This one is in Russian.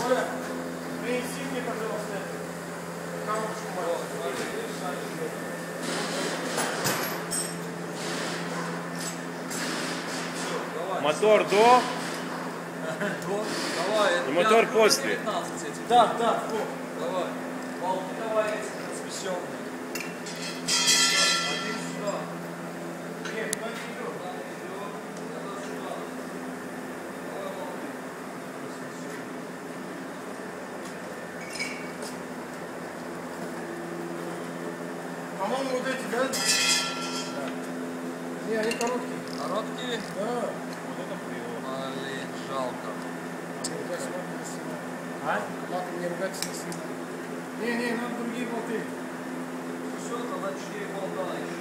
Оля, принеси мне, пожалуйста, коробочку мою. Мотор до? Давай. И мотор после. Да, да. Давай. Балки давай, спасем. Один сюда. Нет, куда не идет? По-моему, вот эти, да? Да. Не, они короткие. Короткие? Да. Вот это привод. Блин, жалко. А? Ладно, не ругайтесь на сына. Не, надо другие болты. Все, тогда 4 болта еще.